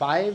5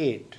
8।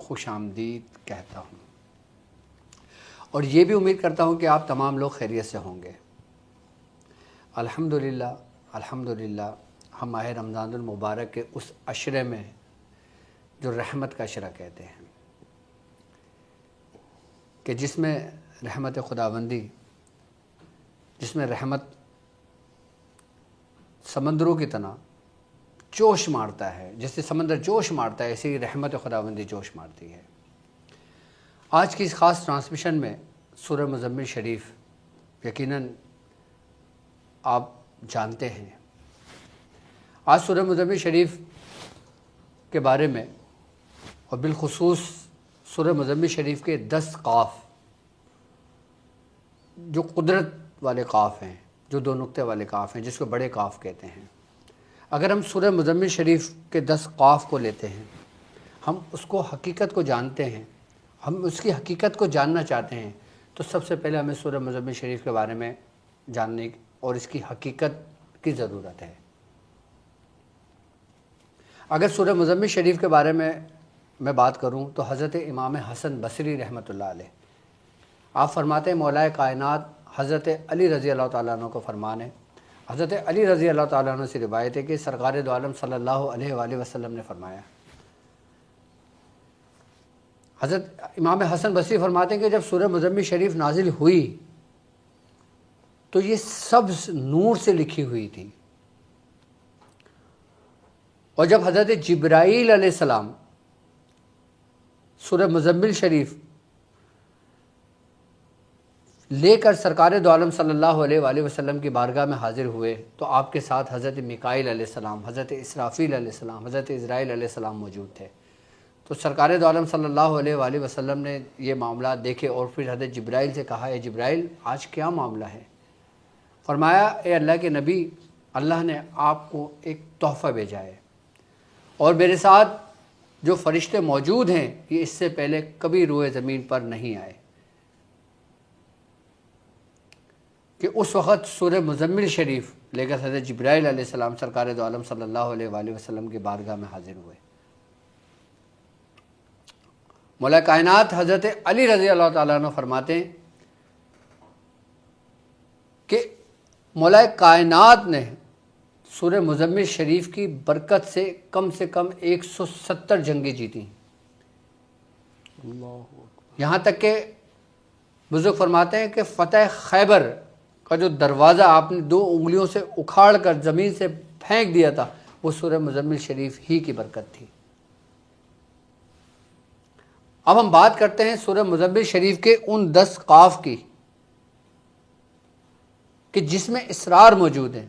خوش آمدید کہتا ہوں، اور یہ بھی امید کرتا ہوں کہ آپ تمام لوگ خیریت سے ہوں گے۔ الحمدللہ الحمدللہ ہم ماہ رمضان المبارک کے اس عشرے میں جو رحمت کا عشرہ کہتے ہیں، کہ جس میں رحمت خداوندی، جس میں رحمت سمندروں کی طرح جوش مارتا ہے، جیسے سمندر جوش مارتا ہے ایسے ہی رحمت خداوندی جوش مارتی ہے۔ آج کی اس خاص ٹرانسمیشن میں سورہ مزمل شریف یقیناً آپ جانتے ہیں۔ آج سورہ مزمل شریف کے بارے میں اور بالخصوص سورہ مزمل شریف کے 10 قاف جو قدرت والے قاف ہیں، جو 2 نقطے والے قاف ہیں، جس کو بڑے قاف کہتے ہیں، اگر ہم سورہ مزمل شریف کے 10 قاف کو لیتے ہیں، ہم اس کو حقیقت کو جانتے ہیں، ہم اس کی حقیقت کو جاننا چاہتے ہیں، تو سب سے پہلے ہمیں سورہ مزمل شریف کے بارے میں جاننے اور اس کی حقیقت کی ضرورت ہے۔ اگر سورہ مزمل شریف کے بارے میں بات کروں تو حضرت امام حسن بصری رحمۃ اللہ علیہ آپ فرماتے ہیں، مولا کائنات حضرت علی رضی اللہ تعالیٰ عنہ کو فرمان ہے، حضرت علی رضی اللہ تعالیٰ عنہ سے روایت ہے کہ سرکار دو عالم صلی اللہ علیہ وآلہ وسلم نے فرمایا، حضرت امام حسن بصری فرماتے ہیں کہ جب سورہ مزمل شریف نازل ہوئی تو یہ سبز نور سے لکھی ہوئی تھی، اور جب حضرت جبرائیل علیہ السلام سورہ مزمل شریف لے کر سرکار دو عالم صلی اللہ علیہ وآلہ وسلم کی بارگاہ میں حاضر ہوئے تو آپ کے ساتھ حضرت میکائیل علیہ السلام، حضرت اسرافیل علیہ السلام، حضرت اسرائیل علیہ السلام موجود تھے۔ تو سرکار دو عالم صلی اللہ علیہ وآلہ وسلم نے یہ معاملات دیکھے اور پھر حضرت جبرائیل سے کہا، اے جبرائیل آج کیا معاملہ ہے؟ فرمایا، اے اللہ کے نبی، اللہ نے آپ کو ایک تحفہ بھیجا ہے، اور میرے ساتھ جو فرشتے موجود ہیں یہ اس سے پہلے کبھی روئے زمین پر نہیں آئے، کہ اس وقت سورہ مزمل شریف لے کر حضرت جبرائیل علیہ السلام سرکار دو عالم صلی اللہ علیہ وآلہ وسلم کی بارگاہ میں حاضر ہوئے۔ مولا کائنات حضرت علی رضی اللہ تعالیٰ عنہ فرماتے ہیں کہ مولا کائنات نے سورہ مزمل شریف کی برکت سے کم 170 جنگیں جیتی، یہاں تک کہ بزرگ فرماتے ہیں کہ فتح خیبر کا جو دروازہ آپ نے 2 انگلیوں سے اکھاڑ کر زمین سے پھینک دیا تھا وہ سورہ مزمل شریف ہی کی برکت تھی۔ اب ہم بات کرتے ہیں سورہ مزمل شریف کے ان 10 قاف کی کہ جس میں اسرار موجود ہیں،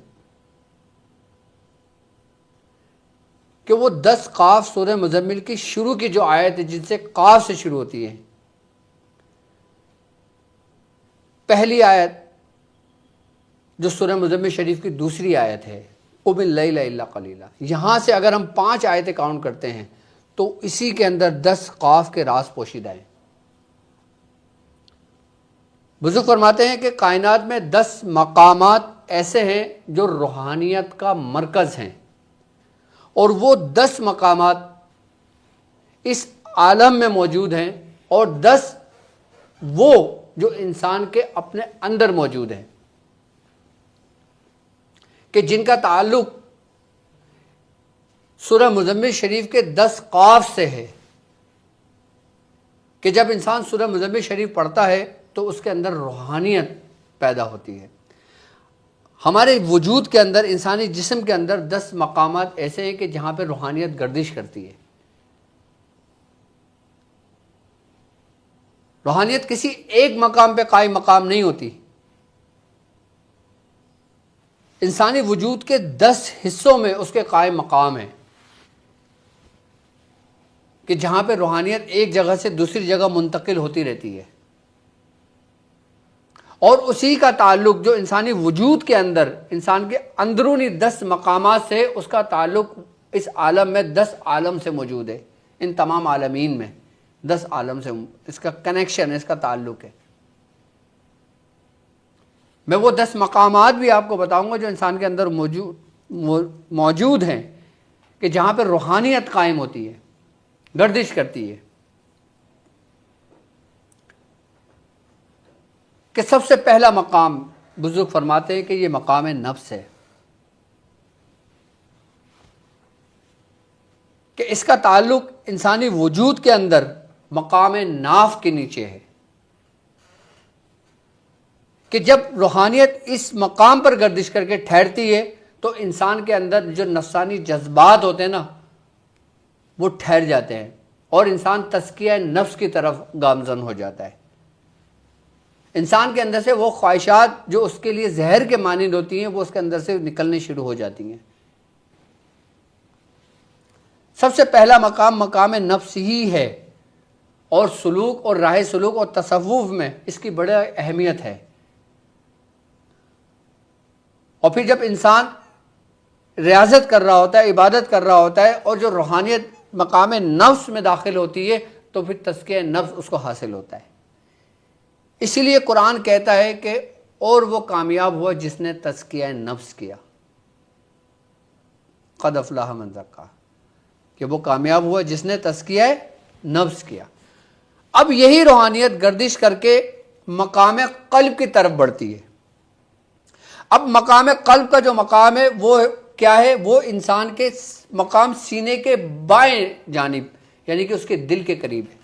کہ وہ 10 قاف سورہ مزمل کی شروع کی جو آیت ہے جن سے قاف سے شروع ہوتی ہے، پہلی آیت جو سورہ مزمل شریف کی دوسری آیت ہے، قم اللیل الا قلیلا، یہاں سے اگر ہم 5 آیتیں کاؤنٹ کرتے ہیں تو اسی کے اندر 10 قاف کے راز پوشیدہ ہیں۔ بزرگ فرماتے ہیں کہ کائنات میں 10 مقامات ایسے ہیں جو روحانیت کا مرکز ہیں، اور وہ 10 مقامات اس عالم میں موجود ہیں، اور 10 وہ جو انسان کے اپنے اندر موجود ہیں، کہ جن کا تعلق سورہ مزمل شریف کے 10 قاف سے ہے، کہ جب انسان سورہ مزمل شریف پڑھتا ہے تو اس کے اندر روحانیت پیدا ہوتی ہے۔ ہمارے وجود کے اندر، انسانی جسم کے اندر 10 مقامات ایسے ہیں کہ جہاں پہ روحانیت گردش کرتی ہے۔ روحانیت کسی ایک مقام پہ قائم مقام نہیں ہوتی، انسانی وجود کے 10 حصوں میں اس کے قائم مقام ہے، کہ جہاں پہ روحانیت ایک جگہ سے دوسری جگہ منتقل ہوتی رہتی ہے، اور اسی کا تعلق جو انسانی وجود کے اندر، انسان کے اندرونی 10 مقامات سے، اس کا تعلق اس عالم میں 10 عالم سے موجود ہے، ان تمام عالمین میں 10 عالم سے اس کا کنیکشن، اس کا تعلق ہے۔ میں وہ 10 مقامات بھی آپ کو بتاؤں گا جو انسان کے اندر موجود ہیں، کہ جہاں پہ روحانیت قائم ہوتی ہے، گردش کرتی ہے۔ کہ سب سے پہلا مقام بزرگ فرماتے ہیں کہ یہ مقام نفس ہے، کہ اس کا تعلق انسانی وجود کے اندر مقام ناف کے نیچے ہے، کہ جب روحانیت اس مقام پر گردش کر کے ٹھہرتی ہے تو انسان کے اندر جو نفسانی جذبات ہوتے ہیں نا وہ ٹھہر جاتے ہیں اور انسان تزکیہ نفس کی طرف گامزن ہو جاتا ہے۔ انسان کے اندر سے وہ خواہشات جو اس کے لیے زہر کے مانند ہوتی ہیں وہ اس کے اندر سے نکلنے شروع ہو جاتی ہیں۔ سب سے پہلا مقام مقام نفس ہی ہے، اور سلوک اور راہ سلوک اور تصوف میں اس کی بڑی اہمیت ہے۔ اور پھر جب انسان ریاضت کر رہا ہوتا ہے، عبادت کر رہا ہوتا ہے، اور جو روحانیت مقام نفس میں داخل ہوتی ہے تو پھر تزکیہ نفس اس کو حاصل ہوتا ہے۔ اسی لیے قرآن کہتا ہے کہ اور وہ کامیاب ہوا جس نے تزکیہ نفس کیا، قد افلح من زکاہا، کہ وہ کامیاب ہوا جس نے تزکیہ نفس کیا۔ اب یہی روحانیت گردش کر کے مقام قلب کی طرف بڑھتی ہے۔ اب مقام قلب کا جو مقام ہے وہ کیا ہے؟ وہ انسان کے مقام سینے کے بائیں جانب، یعنی کہ اس کے دل کے قریب ہے۔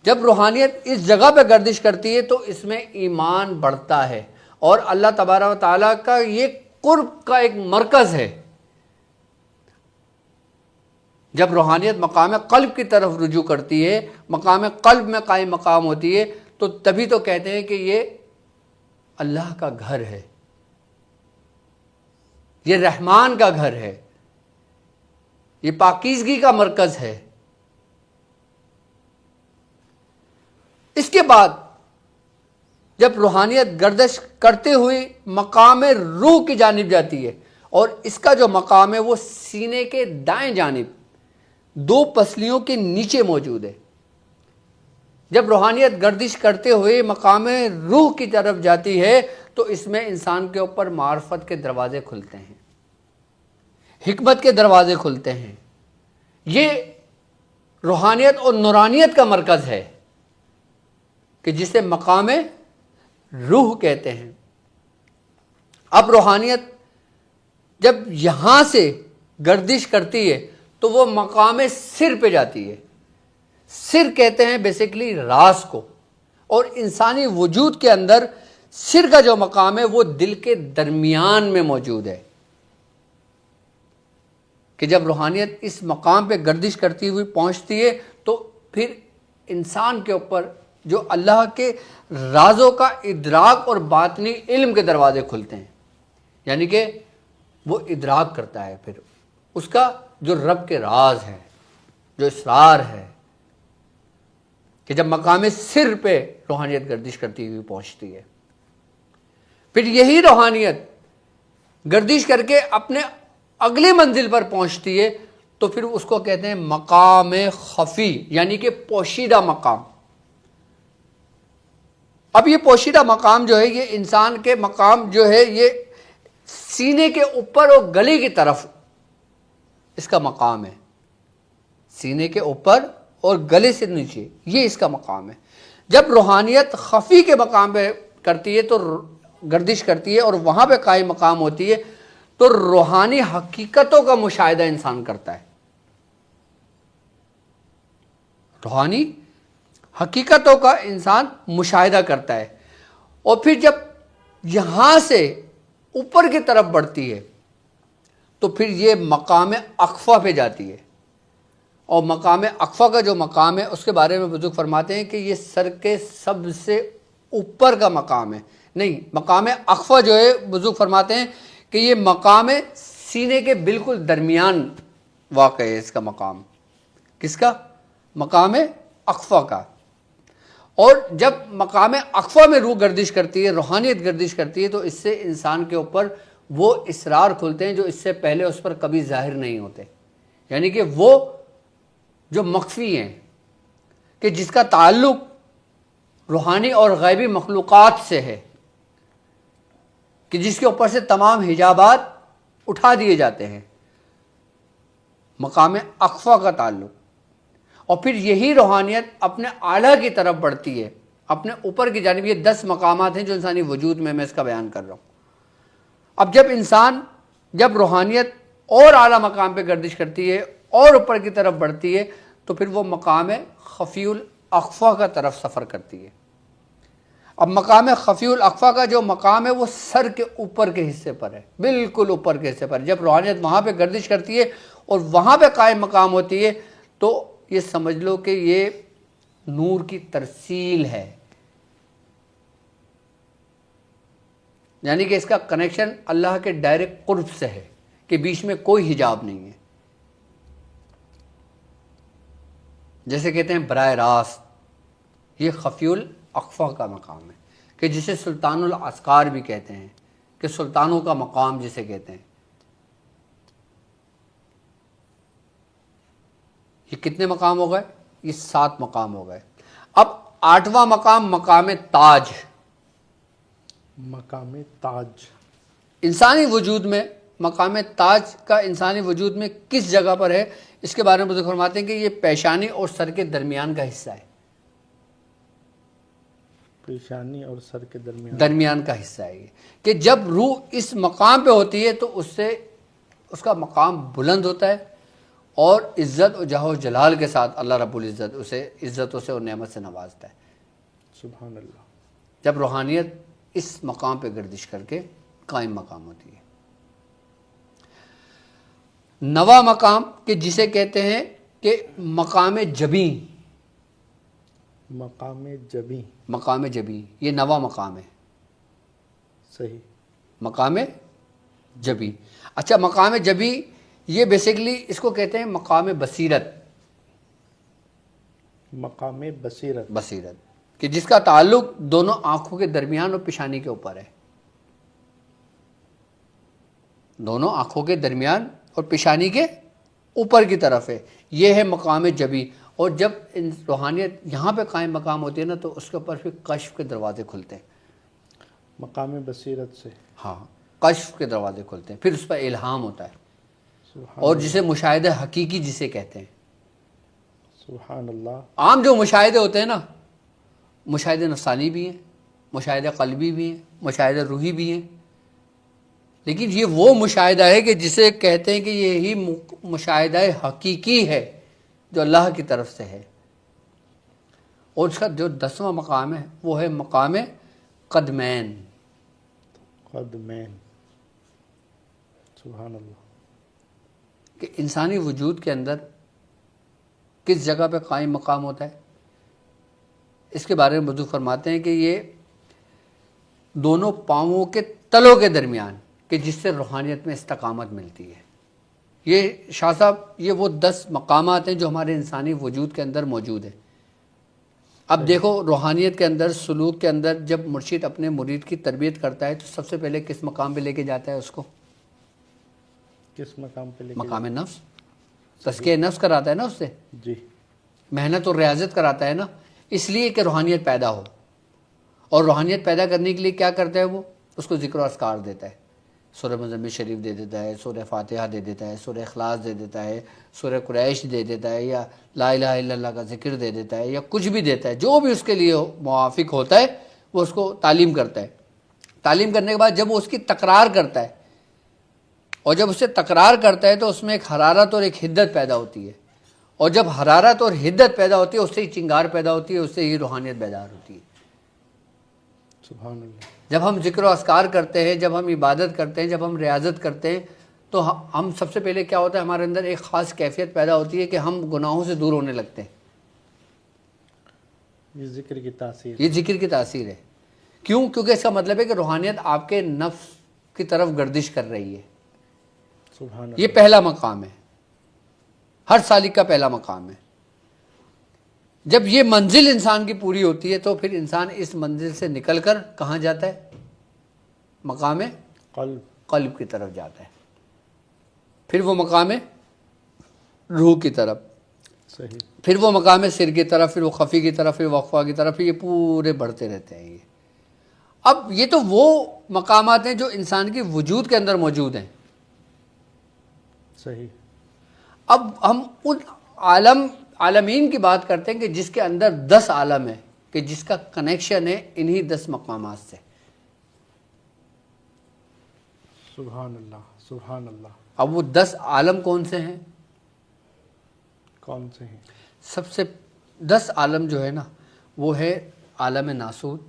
جب روحانیت اس جگہ پہ گردش کرتی ہے تو اس میں ایمان بڑھتا ہے، اور اللہ تبارک و تعالیٰ کا یہ قرب کا ایک مرکز ہے۔ جب روحانیت مقام قلب کی طرف رجوع کرتی ہے، مقام قلب میں قائم مقام ہوتی ہے، تو تبھی تو کہتے ہیں کہ یہ اللہ کا گھر ہے، یہ رحمان کا گھر ہے، یہ پاکیزگی کا مرکز ہے۔ اس کے بعد جب روحانیت گردش کرتے ہوئے مقام روح کی جانب جاتی ہے، اور اس کا جو مقام ہے وہ سینے کے دائیں جانب دو پسلیوں کے نیچے موجود ہے۔ جب روحانیت گردش کرتے ہوئے مقام روح کی طرف جاتی ہے تو اس میں انسان کے اوپر معرفت کے دروازے کھلتے ہیں، حکمت کے دروازے کھلتے ہیں۔ یہ روحانیت اور نورانیت کا مرکز ہے کہ جسے مقام روح کہتے ہیں۔ اب روحانیت جب یہاں سے گردش کرتی ہے تو وہ مقام سر پہ جاتی ہے۔ سر کہتے ہیں بیسیکلی راز کو، اور انسانی وجود کے اندر سر کا جو مقام ہے وہ دل کے درمیان میں موجود ہے۔ کہ جب روحانیت اس مقام پہ گردش کرتی ہوئی پہنچتی ہے تو پھر انسان کے اوپر جو اللہ کے رازوں کا ادراک اور باطنی علم کے دروازے کھلتے ہیں، یعنی کہ وہ ادراک کرتا ہے پھر اس کا جو رب کے راز ہے، جو اسرار ہے، کہ جب مقام سر پہ روحانیت گردش کرتی ہوئی پہنچتی ہے، پھر یہی روحانیت گردش کر کے اپنے اگلی منزل پر پہنچتی ہے تو پھر اس کو کہتے ہیں مقام خفی، یعنی کہ پوشیدہ مقام۔ اب یہ پوشیدہ مقام جو ہے یہ انسان کے مقام جو ہے یہ سینے کے اوپر اور گلے کی طرف اس کا مقام ہے، سینے کے اوپر اور گلے سے نیچے یہ اس کا مقام ہے۔ جب روحانیت خفی کے مقام پہ کرتی ہے تو گردش کرتی ہے اور وہاں پہ قائم مقام ہوتی ہے تو روحانی حقیقتوں کا مشاہدہ انسان کرتا ہے، روحانی حقیقتوں کا انسان مشاہدہ کرتا ہے۔ اور پھر جب یہاں سے اوپر کی طرف بڑھتی ہے تو پھر یہ مقام اقفا پہ جاتی ہے، اور مقام اقفا کا جو مقام ہے اس کے بارے میں بزرگ فرماتے ہیں کہ یہ سر کے سب سے اوپر کا مقام ہے۔ نہیں، مقام اقفا جو ہے بزرگ فرماتے ہیں کہ یہ مقام سینے کے بالکل درمیان واقع ہے۔ اس کا مقام کس کا؟ مقام اقفا کا۔ اور جب مقام اقفا میں روح گردش کرتی ہے، روحانیت گردش کرتی ہے، تو اس سے انسان کے اوپر وہ اسرار کھلتے ہیں جو اس سے پہلے اس پر کبھی ظاہر نہیں ہوتے، یعنی کہ وہ جو مخفی ہیں، کہ جس کا تعلق روحانی اور غیبی مخلوقات سے ہے، کہ جس کے اوپر سے تمام حجابات اٹھا دیے جاتے ہیں، مقام اقفا کا تعلق۔ اور پھر یہی روحانیت اپنے اعلیٰ کی طرف بڑھتی ہے اپنے اوپر کی جانب. یہ 10 مقامات ہیں جو انسانی وجود میں اس کا بیان کر رہا ہوں. اب جب روحانیت اور اعلیٰ مقام پہ گردش کرتی ہے اور اوپر کی طرف بڑھتی ہے تو پھر وہ مقام خفی الاخفا کا طرف سفر کرتی ہے. اب مقام خفی الاخفا کا جو مقام ہے وہ سر کے اوپر کے حصے پر ہے، بالکل اوپر کے حصے پر. جب روحانیت وہاں پہ گردش کرتی ہے اور وہاں پہ قائم مقام ہوتی ہے تو یہ سمجھ لو کہ یہ نور کی ترسیل ہے، یعنی کہ اس کا کنیکشن اللہ کے ڈائریکٹ قرب سے ہے کہ بیچ میں کوئی حجاب نہیں ہے. جیسے کہتے ہیں براہ راست. یہ خفی الاخفا کا مقام ہے کہ جسے سلطان العسکار بھی کہتے ہیں، کہ سلطانوں کا مقام جسے کہتے ہیں. یہ کتنے مقام ہو گئے؟ یہ 7 مقام ہو گئے. اب 8واں مقام مقام تاج. مقام تاج انسانی وجود میں مقام تاج کا انسانی وجود میں کس جگہ پر ہے، اس کے بارے میں بزرگ فرماتے ہیں کہ یہ پیشانی اور سر کے درمیان کا حصہ ہے. پیشانی اور سر کے درمیان کا حصہ ہے یہ، کہ جب روح اس مقام پہ ہوتی ہے تو اس کا مقام بلند ہوتا ہے اور عزت و جاہ و جلال کے ساتھ اللہ رب العزت اسے عزتوں سے اور نعمت سے نوازتا ہے. سبحان اللہ. جب روحانیت اس مقام پہ گردش کر کے قائم مقام ہوتی ہے. نواں مقام کہ جسے کہتے ہیں کہ مقام جبی. مقام جبی یہ نواں مقام ہے. صحیح. مقام جبی. اچھا، مقام جبی یہ بیسیکلی اس کو کہتے ہیں مقام بصیرت. مقام بصیرت کہ جس کا تعلق دونوں آنکھوں کے درمیان اور پیشانی کے اوپر ہے. دونوں آنکھوں کے درمیان اور پیشانی کے اوپر کی طرف ہے. یہ ہے مقام جبی. اور جب روحانیت یہاں پہ قائم مقام ہوتی ہے نا تو اس کے اوپر پھر کشف کے دروازے کھلتے ہیں. مقام بصیرت سے ہاں، کشف کے دروازے کھلتے ہیں. پھر اس پر الہام ہوتا ہے. سبحان اور جسے مشاہدہ حقیقی جسے کہتے ہیں. سبحان اللہ. عام جو مشاہدے ہوتے ہیں نا، مشاہدے نفسانی بھی ہیں، مشاہدہ قلبی بھی ہیں، مشاہدہ روحی بھی ہیں. لیکن یہ وہ مشاہدہ ہے کہ جسے کہتے ہیں کہ یہی مشاہدہ حقیقی ہے جو اللہ کی طرف سے ہے. اور اس کا جو 10واں مقام ہے وہ ہے مقام قدمین. سبحان اللہ. کہ انسانی وجود کے اندر کس جگہ پہ قائم مقام ہوتا ہے، اس کے بارے میں بزرگ فرماتے ہیں کہ یہ دونوں پاؤں کے تلوں کے درمیان، کہ جس سے روحانیت میں استقامت ملتی ہے. یہ شاہ صاحب یہ وہ 10 مقامات ہیں جو ہمارے انسانی وجود کے اندر موجود ہیں. اب دیکھو روحانیت کے اندر، سلوک کے اندر جب مرشد اپنے مرید کی تربیت کرتا ہے تو سب سے پہلے کس مقام پہ لے کے جاتا ہے اس کو؟ کس مقام پہ لے کے مقام نفس. تزکیہ نفس کراتا ہے نا اس سے. جی. محنت اور ریاضت کراتا ہے نا، اس لیے کہ روحانیت پیدا ہو. اور روحانیت پیدا کرنے کے لیے کیا کرتا ہے وہ؟ اس کو ذکر و اذکار دیتا ہے. سورہ مزمل شریف دے دیتا ہے، سورہ فاتحہ دے دیتا ہے، سورہ اخلاص دے دیتا ہے، سورہ قریش دے دیتا ہے، یا لا الہ الا اللہ کا ذکر دے دیتا ہے، یا کچھ بھی دیتا ہے. جو بھی اس کے لیے موافق ہوتا ہے وہ اس کو تعلیم کرتا ہے. تعلیم کرنے کے بعد جب وہ اس کی تکرار کرتا ہے، اور جب اسے تکرار کرتا ہے تو اس میں ایک حرارت اور ایک حدت پیدا ہوتی ہے. اور جب حرارت اور حدت پیدا ہوتی ہے اس سے ہی چنگار پیدا ہوتی ہے، اس سے ہی روحانیت بیدار ہوتی ہے. سبحان اللہ. جب ہم ذکر و اذکار کرتے ہیں، جب ہم عبادت کرتے ہیں، جب ہم ریاضت کرتے ہیں تو ہم سب سے پہلے کیا ہوتا ہے، ہمارے اندر ایک خاص کیفیت پیدا ہوتی ہے کہ ہم گناہوں سے دور ہونے لگتے ہیں. یہ ذکر کی تاثیر. یہ ذکر کی تاثیر ہے. کیوں؟ کیونکہ اس کا مطلب ہے کہ روحانیت آپ کے نفس کی طرف گردش کر رہی ہے. سبحان اللہ. یہ پہلا مقام ہے، ہر سالک کا پہلا مقام ہے. جب یہ منزل انسان کی پوری ہوتی ہے تو پھر انسان اس منزل سے نکل کر کہاں جاتا ہے؟ مقام قلب کی طرف جاتا ہے. پھر وہ مقام روح کی طرف، صحیح. پھر وہ مقام سر کی طرف، پھر وہ خفی کی طرف، پھر وقفہ کی طرف. یہ پورے بڑھتے رہتے ہیں. اب یہ تو وہ مقامات ہیں جو انسان کی وجود کے اندر موجود ہیں. صحیح. اب ہم ان عالمین کی بات کرتے ہیں کہ جس کے اندر 10 عالم ہیں. کہ جس کا کنیکشن ہے انہی 10 مقامات سے۔ سبحان اللہ، سبحان اللہ۔ اب وہ 10 عالم کون سے ہیں؟ کون سے ہیں؟ سب سے 10 عالم جو ہے نا وہ ہے عالم ناسوت،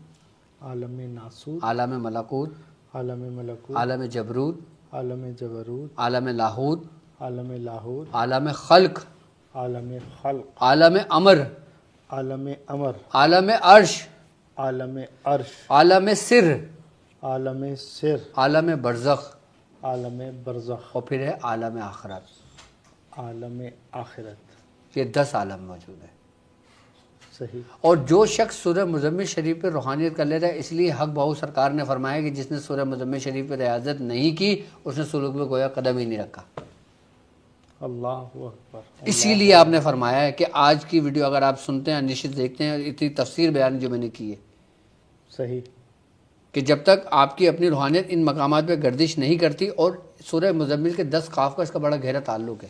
عالم ناسوت، عالم ملکوت، عالم ملکوت، عالم جبروت، عالم جبروت، عالم لاہوت، عالم لاہوت، عالم خلق، عالم خلق، عالم امر، عالم امر، عالم عرش، عالم عرش، عالم سر، عالم سر، عالم برزخ، عالم برزخ، اور پھر ہے عالم آخرت۔ عالم آخرت۔ یہ 10 عالم موجود ہیں۔ صحیح۔ اور جو شخص سورہ مزمل شریف پہ روحانیت کر لیتا ہے، اس لیے حق بہو سرکار نے فرمایا کہ جس نے سورہ مزمل شریف پہ ریاضت نہیں کی اس نے سلوک میں گویا قدم ہی نہیں رکھا۔ اللہ اکبر۔ اسی لیے آپ نے فرمایا ہے کہ آج کی ویڈیو اگر آپ سنتے ہیں، نشست دیکھتے ہیں، اتنی تفسیر بیان جو میں نے کی ہے صحیح، کہ جب تک آپ کی اپنی روحانیت ان مقامات پہ گردش نہیں کرتی، اور سورہ مزمل کے 10 قاف کا اس کا بڑا گہرا تعلق ہے۔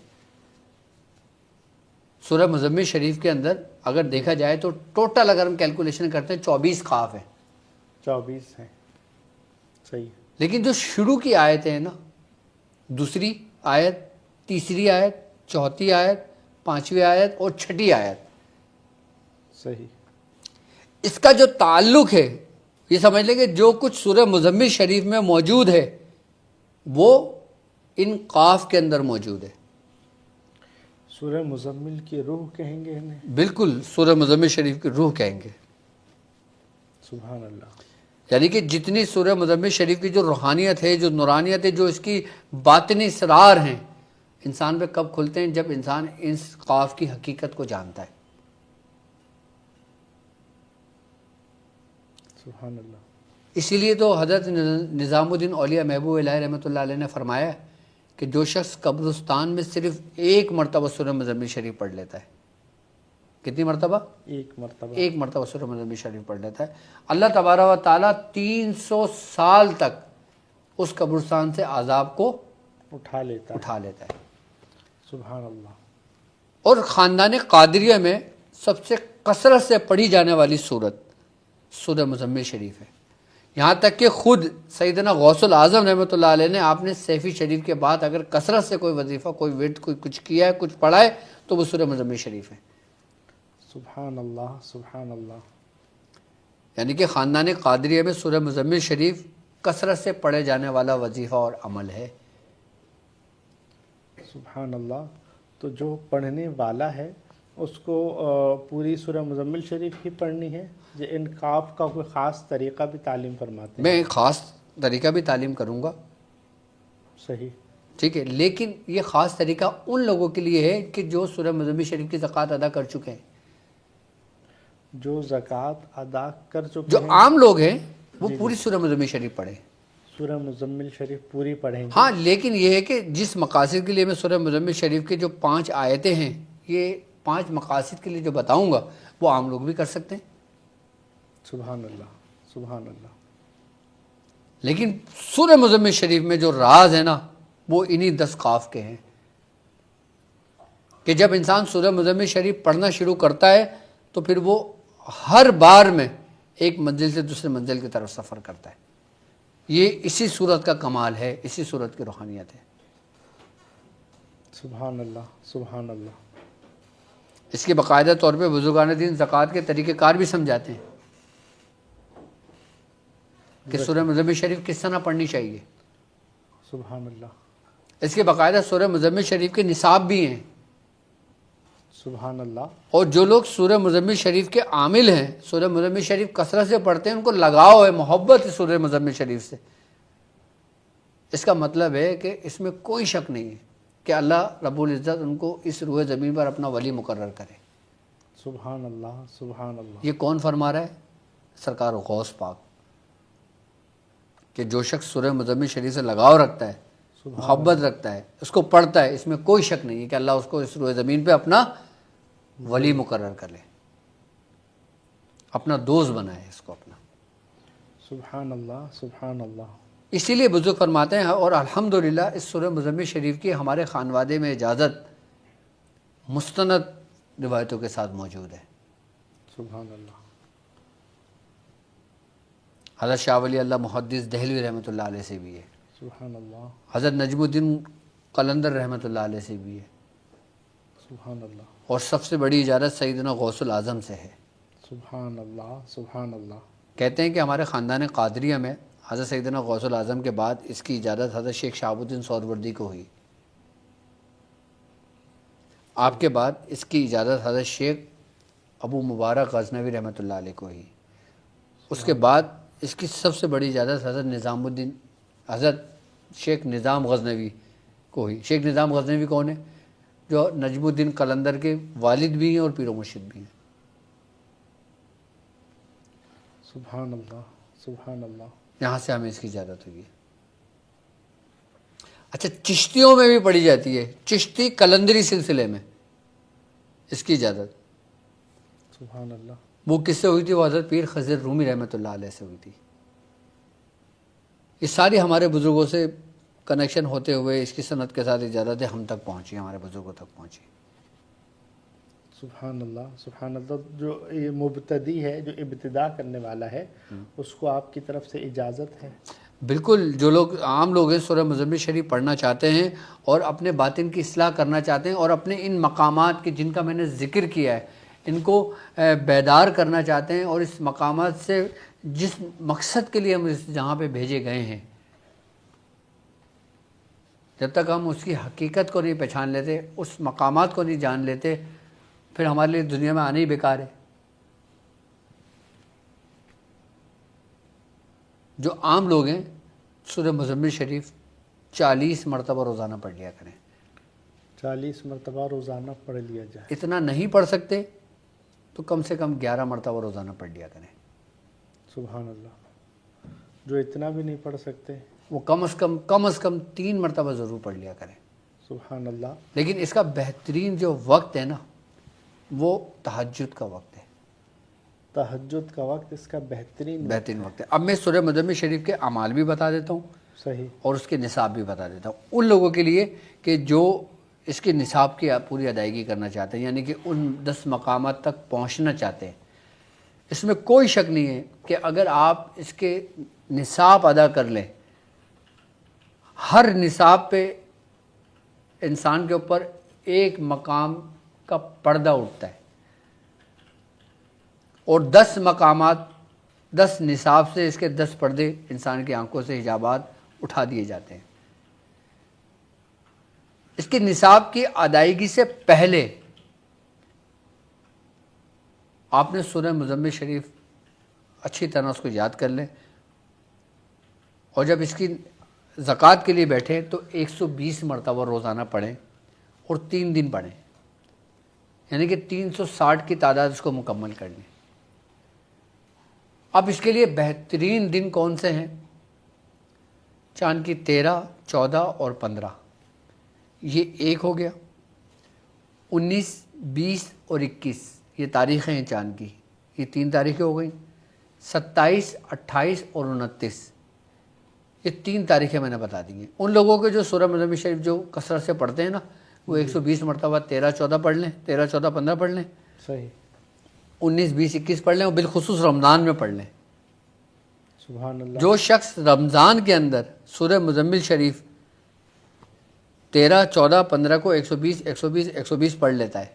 سورہ مزمل شریف کے اندر اگر دیکھا جائے تو ٹوٹل اگر ہم کیلکولیشن کرتے ہیں 24 قاف ہیں، 24 ہیں۔ صحیح۔ لیکن جو شروع کی آیتیں ہیں نا، دوسری آیت، تیسری آیت، چوتھی آیت، 5ویں آیت اور 6ٹھی آیت، صحیح، اس کا جو تعلق ہے، یہ سمجھ لیں کہ جو کچھ سورہ مزمل شریف میں موجود ہے وہ ان قاف کے اندر موجود ہے۔ سورہ مزمل کی روح کہیں گے انہیں؟ بالکل سورہ مزمل شریف کی روح کہیں گے۔ سبحان اللہ۔ یعنی کہ جتنی سورہ مزمل شریف کی جو روحانیت ہے، جو نورانیت ہے، جو اس کی باطنی اسرار ہیں، انسان پہ کب کھلتے ہیں؟ جب انسان اس قاف کی حقیقت کو جانتا ہے۔ سبحان اللہ۔ اسی لیے تو حضرت نظام الدین اولیاء محبوب الہی رحمۃ اللہ علیہ نے فرمایا کہ جو شخص قبرستان میں صرف 1 مرتبہ سورہ مزمل شریف پڑھ لیتا ہے، کتنی مرتبہ؟ 1 مرتبہ، 1 مرتبہ سورہ مزمل شریف پڑھ لیتا ہے، اللہ تبارک و تعالیٰ 300 سال تک اس قبرستان سے عذاب کو اٹھا لیتا ہے۔ سبحان اللہ۔ اور خاندان قادریہ میں سب سے کثرت سے پڑھی جانے والی سورت سورہ مزمل شریف ہے، یہاں تک کہ خود سیدنا غوث العظم رحمۃ اللہ علیہ نے آپ نے سیفی شریف کے بعد اگر کثرت سے کوئی وظیفہ، کوئی ورد، کوئی کچھ کیا ہے، کچھ پڑھا ہے تو وہ سورہ مزمل شریف ہے۔ سبحان اللہ، سبحان اللہ۔ یعنی کہ خاندان قادریہ میں سورہ مزمل شریف کثرت سے پڑھے جانے والا وظیفہ اور عمل ہے۔ سبحان اللہ۔ تو جو پڑھنے والا ہے اس کو پوری سورہ مزمل شریف ہی پڑھنی ہے؟ جو ان قاف کا کوئی خاص طریقہ بھی تعلیم فرماتے ہیں؟ میں ایک خاص طریقہ بھی تعلیم کروں گا، صحیح، ٹھیک ہے، لیکن یہ خاص طریقہ ان لوگوں کے لیے ہے کہ جو سورہ مزمل شریف کی زکوٰۃ ادا کر چکے ہیں۔ جو زکوٰۃ ادا کر چکے جو ہیں، عام لوگ ہیں وہ پوری سورہ مزمل شریف پڑھیں۔ سورہ مزمل شریف پوری پڑھیں گے؟ ہاں، لیکن یہ ہے کہ جس مقاصد کے لیے میں سورہ مزمل شریف کے جو 5 آیتیں ہیں، یہ 5 مقاصد کے لیے جو بتاؤں گا وہ عام لوگ بھی کر سکتے ہیں۔ سبحان اللہ، سبحان اللہ۔ لیکن سورہ مزمل شریف میں جو راز ہے نا وہ انہی 10 قاف کے ہیں، کہ جب انسان سورہ مزمل شریف پڑھنا شروع کرتا ہے تو پھر وہ ہر بار میں ایک منزل سے دوسرے منزل کی طرف سفر کرتا ہے۔ یہ اسی صورت کا کمال ہے، اسی صورت کی روحانیت ہے۔ سبحان اللہ، سبحان اللہ۔ اس کے باقاعدہ طور پہ بزرگان دین زکوٰۃ کے طریقہ کار بھی سمجھاتے ہیں کہ سورہ مزمل شریف کس طرح پڑھنی چاہیے۔ سبحان اللہ، اس کے باقاعدہ سورہ مزمل شریف کے نصاب بھی ہیں، سبحان اللہ۔ اور جو لوگ سورہ مزمل شریف کے عامل ہیں، سورہ مزمل شریف کثرت سے پڑھتے ہیں، ان کو لگاؤ ہے، محبت ہے سورہ مزمل شریف سے۔ اس کا مطلب ہے کہ اس میں کوئی شک نہیں ہے کہ اللہ رب العزت ان کو اس روح زمین پر اپنا ولی مقرر کرے۔ سبحان اللہ، سبحان اللہ۔ یہ کون فرما رہا ہے؟ سرکار غوث پاک، کہ جو شخص سورہ مزمل شریف سے لگاؤ رکھتا ہے، محبت رکھتا ہے، اس کو پڑھتا ہے، اس میں کوئی شک نہیں ہے کہ اللہ اس کو اس روح زمین پہ اپنا ولی مقرر کر لے، اپنا دوست بنائے اس کو اپنا۔ سبحان اللہ، سبحان اللہ۔ اسی لیے بزرگ فرماتے ہیں، اور الحمدللہ اس سورہ مزمل شریف کی ہمارے خانوادے میں اجازت مستند روایتوں کے ساتھ موجود ہے۔ سبحان اللہ۔ حضرت شاہ ولی اللہ محدث دہلوی رحمۃ اللہ علیہ سے بھی ہے، سبحان اللہ، حضرت نجم الدین قلندر رحمۃ اللہ علیہ سے بھی ہے، سبحان اللہ، اور سب سے بڑی اجازت سیدنا غوث العظم سے ہے۔ سبحان اللہ، سبحان اللہ، کہتے ہیں کہ ہمارے خاندان قادریہ میں حضرت سیدنا غوث العظم کے بعد اس کی اجازت حضرت شیخ شہاب الدین سہروردی کو ہوئی، آپ کے بعد اس کی اجازت حضرت شیخ ابو مبارک غزنوی رحمۃ اللہ علیہ کو ہوئی، اس کے بعد اس کی سب سے بڑی اجازت حضرت شیخ نظام غزنوی کو ہوئی۔ شیخ نظام غزنوی کون ہے؟ جو نجم الدین قلندر کے والد بھی ہیں اور پیر و مرشد بھی ہیں۔ سبحان اللہ، سبحان اللہ، یہاں سے ہمیں اس کی اجازت ہوئی ہے۔ اچھا، چشتیوں میں بھی پڑھی جاتی ہے، چشتی قلندری سلسلے میں اس کی اجازت، سبحان اللہ، وہ کس سے ہوئی تھی؟ وہ حضرت پیر خضر رومی رحمۃ اللہ علیہ سے ہوئی تھی۔ یہ ساری ہمارے بزرگوں سے کنیکشن ہوتے ہوئے اس کی سند کے ساتھ اجازتیں ہم تک پہنچی، ہمارے بزرگوں تک پہنچی۔ سبحان اللہ، سبحان اللہ۔ جو یہ مبتدی ہے، جو ابتدا کرنے والا ہے، اس کو آپ کی طرف سے اجازت ہے؟ بالکل، جو لوگ عام لوگ ہیں سورہ مزمل شریف پڑھنا چاہتے ہیں اور اپنے باطن کی اصلاح کرنا چاہتے ہیں اور اپنے ان مقامات کی جن کا میں نے ذکر کیا ہے ان کو بیدار کرنا چاہتے ہیں، اور اس مقامات سے جس مقصد کے لیے ہم جہاں پہ بھیجے گئے ہیں، جب تک ہم اس کی حقیقت کو نہیں پہچان لیتے، اس مقامات کو نہیں جان لیتے، پھر ہمارے لیے دنیا میں آنا ہی بیکار ہے۔ جو عام لوگ ہیں سورہ مزمل شریف 40 مرتبہ روزانہ پڑھ لیا کریں۔ 40 مرتبہ روزانہ پڑھ لیا جائے۔ اتنا نہیں پڑھ سکتے تو کم سے کم 11 مرتبہ روزانہ پڑھ لیا کریں۔ سبحان اللہ۔ جو اتنا بھی نہیں پڑھ سکتے، وہ کم از کم 3 مرتبہ ضرور پڑھ لیا کریں۔ سبحان اللہ۔ لیکن اس کا بہترین جو وقت ہے نا، وہ تہجد کا وقت ہے۔ تہجد کا وقت اس کا بہترین وقت ہے۔ اب میں سورہ مزمل شریف کے اعمال بھی بتا دیتا ہوں، صحیح، اور اس کے نصاب بھی بتا دیتا ہوں ان لوگوں کے لیے کہ جو اس کے نصاب کی پوری ادائیگی کرنا چاہتے ہیں، یعنی کہ ان 10 مقامات تک پہنچنا چاہتے ہیں۔ اس میں کوئی شک نہیں ہے کہ اگر آپ اس کے نصاب ادا کر لیں، ہر نصاب پہ انسان کے اوپر ایک مقام کا پردہ اٹھتا ہے، اور 10 مقامات 10 نصاب سے اس کے 10 پردے انسان کی آنکھوں سے حجابات اٹھا دیے جاتے ہیں۔ اس کے نصاب کی ادائیگی سے پہلے آپ نے سورہ مزمل شریف اچھی طرح اس کو یاد کر لیں، اور جب اس کی زکوٰۃ کے لیے بیٹھے تو 120 مرتبہ روزانہ پڑھیں اور 3 دن پڑھیں، یعنی کہ 360 کی تعداد اس کو مکمل کر لیں۔ اب اس کے لیے بہترین دن کون سے ہیں؟ چاند کی 13، 14 اور 15، یہ ایک ہو گیا۔ 19، 20 اور 21 یہ تاریخیں ہیں چاند کی، یہ 3 تاریخیں ہو گئیں۔ 27، 28 اور 29 یہ 3 تاریخیں میں نے بتا دی ہیں۔ ان لوگوں کے جو سورہ مزمل شریف جو کثرت سے پڑھتے ہیں نا، وہ 120 مرتبہ 13، 14 پڑھ لیں، 13، 14، 15 پڑھ لیں، صحیح، 19، 20، 21 پڑھ لیں، اور بالخصوص رمضان میں پڑھ لیں۔ سبحان اللہ۔ جو شخص رمضان کے اندر سورہ مزمل شریف 13، 14، 15 کو 120، 120، 120 پڑھ لیتا ہے،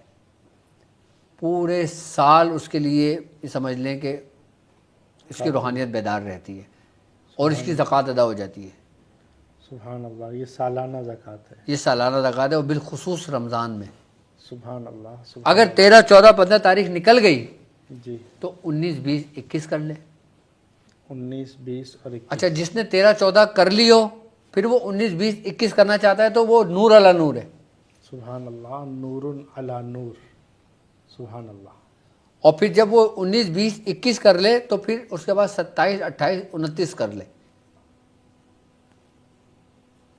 پورے سال اس کے لیے یہ سمجھ لیں کہ اس کی روحانیت بیدار رہتی ہے اور اس کی زکوٰۃ ادا ہو جاتی ہے۔ سبحان اللہ، یہ سالانہ زکوٰۃ ہے۔ یہ سالانہ زکوٰۃ ہے، اور بالخصوص رمضان میں۔ سبحان اللہ، اگر 13، 14، 15 تاریخ نکل گئی جی، تو 19، 20، 21 کر لے۔ 19، 20 اور 21۔ اچھا، جس نے 13، 14 کر لی ہو، پھر وہ 19، 20، 21 کرنا چاہتا ہے تو وہ نور علی نور ہے۔ سبحان اللہ، نور علی نور، سبحان اللہ۔ اور پھر جب وہ 19، 20، 21 کر لے تو پھر اس کے بعد 27، 28، 29 کر لے۔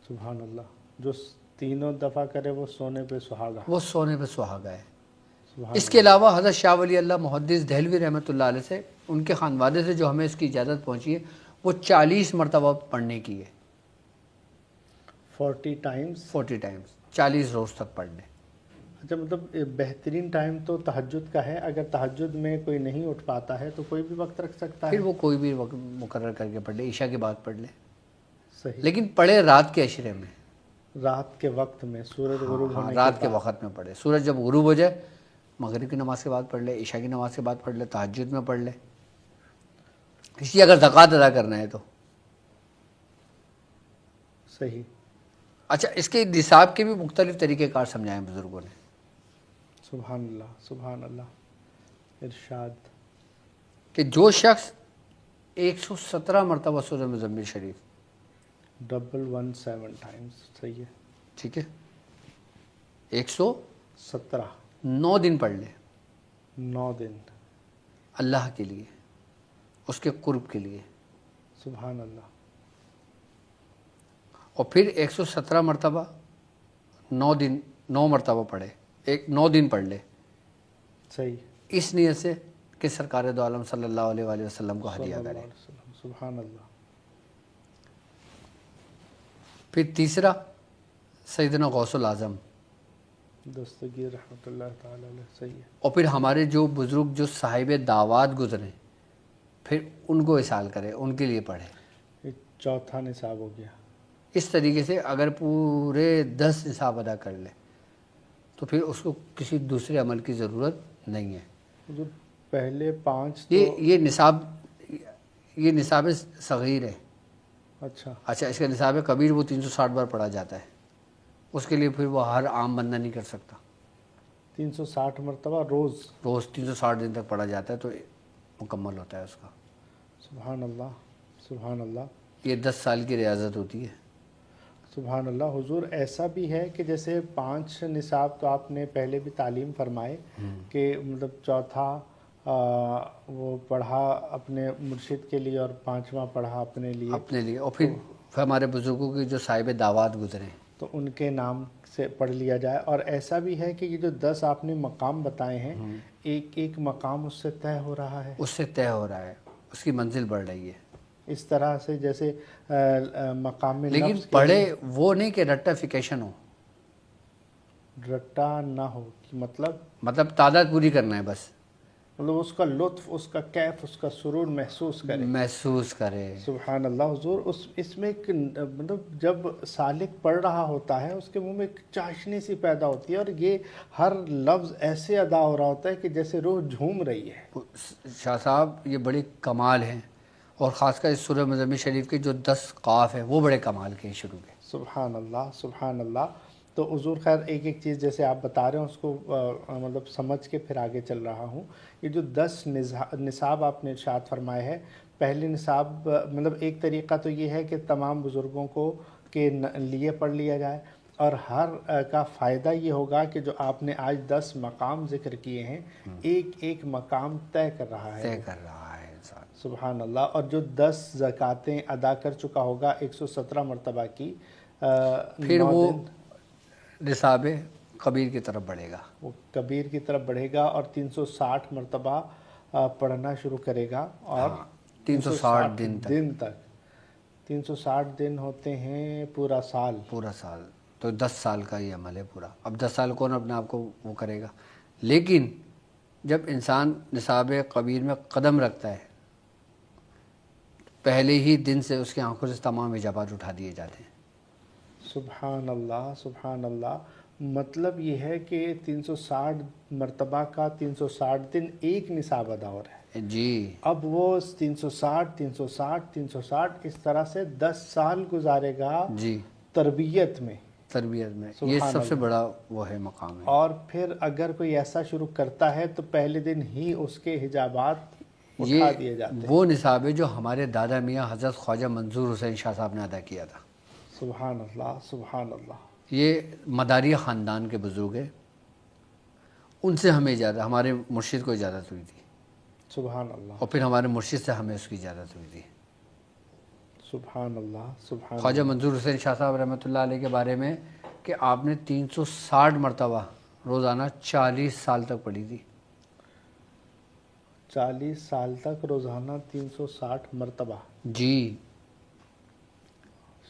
سبحان اللہ، جو تینوں دفعہ کرے وہ سونے پہ سہاگا۔ وہ سونے پہ سہاگا ہے۔ سبحان اس کے علاوہ حضرت شاہ ولی اللہ محدث دہلوی رحمۃ اللہ علیہ سے، ان کے خانوادے سے جو ہمیں اس کی اجازت پہنچی ہے، وہ 40 مرتبہ پڑھنے کی ہے۔ 40 ٹائمز، 40 ٹائمز، 40 روز تک پڑھ لیں۔ اچھا مطلب بہترین ٹائم تو تہجد کا ہے، اگر تہجد میں کوئی نہیں اٹھ پاتا ہے تو کوئی بھی وقت رکھ سکتا ہے؟ پھر وہ کوئی بھی وقت مقرر کر کے پڑھ لے، عشاء کے بعد پڑھ لے، صحیح، لیکن پڑھے رات کے عشرے میں، رات کے وقت میں سورج غروب ہاں ہونے کے رات کے بعد۔ وقت میں پڑھے، سورج جب غروب ہو جائے مغرب کی نماز کے بعد پڑھ لے، عشاء کی نماز کے بعد پڑھ لے، تہجد میں پڑھ لے، اس لیے اگر زکوٰۃ ادا کرنا ہے تو۔ صحیح، اچھا اس کے نصاب کے بھی مختلف طریقہ کار سمجھائے بزرگوں نے، سبحان اللہ، سبحان اللہ، ارشاد۔ کہ جو شخص 117 مرتبہ سورہ مزمل شریف، 117 ٹائمز، صحیح ہے، ٹھیک ہے، 109 17، دن پڑھ لے 9 دن، اللہ کے لیے، اس کے قرب کے لیے، سبحان اللہ، اور پھر 117 مرتبہ 9 مرتبہ پڑھے، 9 دن پڑھ لے، صحیح، اس نیت سے کہ سرکار دو عالم صلی اللہ علیہ وآلہ وسلم کو صلی ہدیہ اللہ کرے۔ علیہ وسلم، سبحان اللہ، پھر تیسرا سیدنا غوث الاعظم، دستگیر رحمۃ اللہ تعالی علیہ، صحیح ہے، اور پھر ہمارے جو بزرگ جو صاحب دعوات گزرے پھر ان کو اصال کرے، ان کے لیے پڑھے۔ یہ چوتھا نصاب ہو گیا۔ اس طریقے سے اگر پورے 10 نصاب ادا کر لے تو پھر اس کو کسی دوسرے عمل کی ضرورت نہیں ہے۔ حضور پہلے 5 تو یہ نصاب صغیر ہے۔ اچھا، اچھا اس کا نصاب کبیر وہ 360 بار پڑھا جاتا ہے، اس کے لیے پھر وہ ہر عام بندہ نہیں کر سکتا، 360 مرتبہ روز، روز 360 دن تک پڑھا جاتا ہے تو مکمل ہوتا ہے اس کا۔ سبحان اللہ، سبحان اللہ، یہ 10 سال کی ریاضت ہوتی ہے۔ سبحان اللہ۔ حضور ایسا بھی ہے کہ جیسے 5 نصاب تو آپ نے پہلے بھی تعلیم فرمائے کہ مطلب چوتھا وہ پڑھا اپنے مرشد کے لیے اور 5واں پڑھا اپنے لیے، اور پھر ہمارے بزرگوں کے جو صاحب دعوات گزرے تو ان کے نام سے پڑھ لیا جائے۔ اور ایسا بھی ہے کہ یہ جو 10 آپ نے مقام بتائے ہیں، ایک ایک مقام اس سے طے ہو رہا ہے، اس سے طے ہو رہا ہے، اس کی منزل بڑھ رہی ہے۔ اس طرح سے جیسے مقام لیکن نفس کے پڑھے وہ نہیں کہ رٹیفیکیشن ہو، رٹا نہ ہو، کہ مطلب تعداد پوری کرنا ہے بس، مطلب اس کا لطف، اس کا کیف، اس کا سرور محسوس کرے۔ سبحان اللہ۔ حضور اس میں ایک مطلب جب سالک پڑھ رہا ہوتا ہے اس کے منہ میں ایک چاشنی سی پیدا ہوتی ہے، اور یہ ہر لفظ ایسے ادا ہو رہا ہوتا ہے کہ جیسے روح جھوم رہی ہے۔ شاہ صاحب یہ بڑے کمال ہیں، اور خاص کر اس سورہ مزمل شریف کے جو 10 قاف ہیں وہ بڑے کمال کے ہیں شروع کے۔ سبحان اللہ، سبحان اللہ۔ تو حضور خیر ایک ایک چیز جیسے آپ بتا رہے ہیں اس کو مطلب سمجھ کے پھر آگے چل رہا ہوں۔ یہ جو 10 نصاب آپ نے ارشاد فرمائے ہے، پہلے نصاب مطلب ایک طریقہ تو یہ ہے کہ تمام بزرگوں کو کے لیے پڑھ لیا جائے، اور ہر کا فائدہ یہ ہوگا کہ جو آپ نے آج 10 مقام ذکر کیے ہیں، ایک ایک مقام طے کر رہا ہے، طے کر رہا ہے انسان۔ سبحان اللہ۔ اور جو 10 زکوٰۃیں ادا کر چکا ہوگا 117 مرتبہ کی، پھر وہ نصاب کبیر کی طرف بڑھے گا، وہ کبیر کی طرف بڑھے گا اور 360 مرتبہ پڑھنا شروع کرے گا، اور 360 دن تک 360 دن ہوتے ہیں پورا سال، تو 10 سال کا یہ عمل ہے پورا۔ اب 10 سال کون اپنے آپ کو وہ کرے گا، لیکن جب انسان نصاب کبیر میں قدم رکھتا ہے پہلے ہی دن سے اس کی آنکھوں سے تمام حجابات اٹھا دیے جاتے ہیں۔ سبحان اللہ، سبحان اللہ۔ مطلب یہ ہے کہ 360 مرتبہ کا 360 دن ایک نصاب ادا ہو رہا ہے جی۔ اب وہ 360 360 360 اس طرح سے 10 سال گزارے گا جی تربیت میں، یہ سب سے بڑا وہ ہے مقام ہے۔ اور پھر اگر کوئی ایسا شروع کرتا ہے تو پہلے دن ہی اس کے حجابات اٹھا دیے جاتے ہیں۔ وہ نصاب ہے جو ہمارے دادا میاں حضرت خواجہ منظور حسین شاہ صاحب نے ادا کیا تھا۔ سبحان اللہ، سبحان اللہ۔ یہ مداری خاندان کے بزرگ ہیں، ان سے ہمیں اجازت، ہمارے مرشد کو اجازت ہوئی تھی، سبحان اللہ، اور پھر ہمارے مرشد سے ہمیں اس کی اجازت ہوئی تھی۔ سبحان اللہ، سبحان اللہ۔ خواجہ منظور حسین شاہ صاحب رحمۃ اللہ علیہ کے بارے میں کہ آپ نے 360 مرتبہ روزانہ 40 سال تک پڑھی تھی۔ 40 سال تک روزانہ 360 مرتبہ، جی۔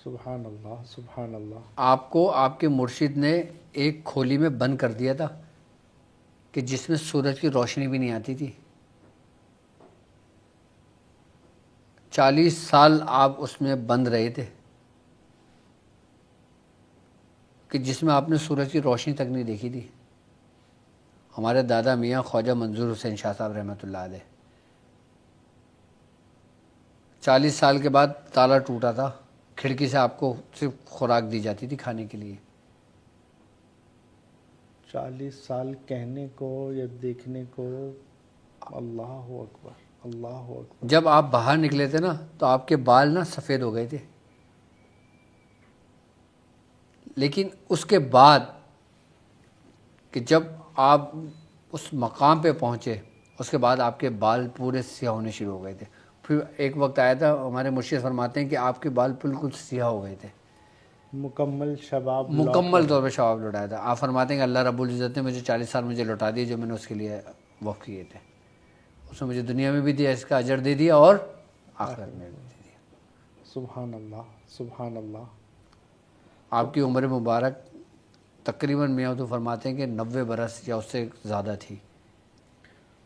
سبحان اللہ سبحان اللہ. آپ کو آپ کے مرشد نے ایک کھولی میں بند کر دیا تھا کہ جس میں سورج کی روشنی بھی نہیں آتی تھی. 40 سال آپ اس میں بند رہے تھے کہ جس میں آپ نے سورج کی روشنی تک نہیں دیکھی تھی. ہمارے دادا میاں خواجہ منظور حسین شاہ صاحب رحمۃ اللہ علیہ 40 سال کے بعد تالا ٹوٹا تھا، کھڑکی سے آپ کو صرف خوراک دی جاتی تھی کھانے کے لیے. 40 سال کہنے کو یا دیکھنے کو. اللہ اکبر اللہ اکبر. جب آپ باہر نکلے تھے نا تو آپ کے بال نا سفید ہو گئے تھے، لیکن اس کے بعد کہ جب آپ اس مقام پہ پہنچے اس کے بعد آپ کے بال پورے سیاہ ہونے شروع ہو گئے تھے. پھر ایک وقت آیا تھا، ہمارے مرشد فرماتے ہیں کہ آپ کے بال بالکل سیاہ ہو گئے تھے، مکمل شباب مکمل طور پہ شباب لوٹایا تھا. آپ فرماتے ہیں کہ اللہ رب العزت نے مجھے 40 سال مجھے لوٹا دیے جو میں نے اس کے لیے وقف کیے تھے. اس نے مجھے دنیا میں بھی دیا، اس کا اجر دے دیا اور آخرت میں بھی دے دیا. سبحان اللہ سبحان اللہ. آپ کی عمر مبارک تقریباً میاں تو فرماتے ہیں کہ 90 برس یا اس سے زیادہ تھی.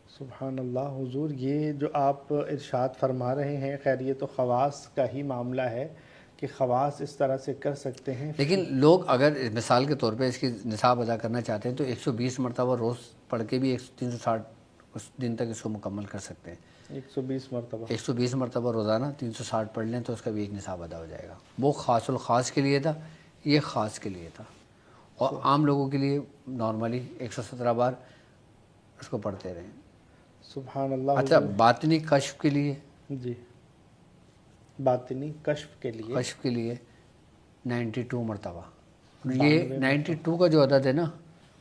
سبحان اللہ. حضور یہ جو آپ ارشاد فرما رہے ہیں، خیر یہ تو خواص کا ہی معاملہ ہے کہ خواص اس طرح سے کر سکتے ہیں. لیکن لوگ اگر مثال کے طور پہ اس کی نصاب ادا کرنا چاہتے ہیں تو 120 مرتبہ روز پڑھ کے بھی 360 اس دن تک اس کو مکمل کر سکتے ہیں. 120 مرتبہ 120 مرتبہ روزانہ 360 پڑھ لیں تو اس کا بھی ایک نصاب ادا ہو جائے گا. وہ خاص الخاص کے لیے تھا، یہ خاص کے لیے تھا، اور عام لوگوں کے لیے نارملی 117 بار اس کو پڑھتے رہیں. سبحان اللہ. اچھا، باطنی کشف کے لیے، جی باطنی کشف کے لیے 92 مرتبہ. یہ 92 کا جو عدد ہے نا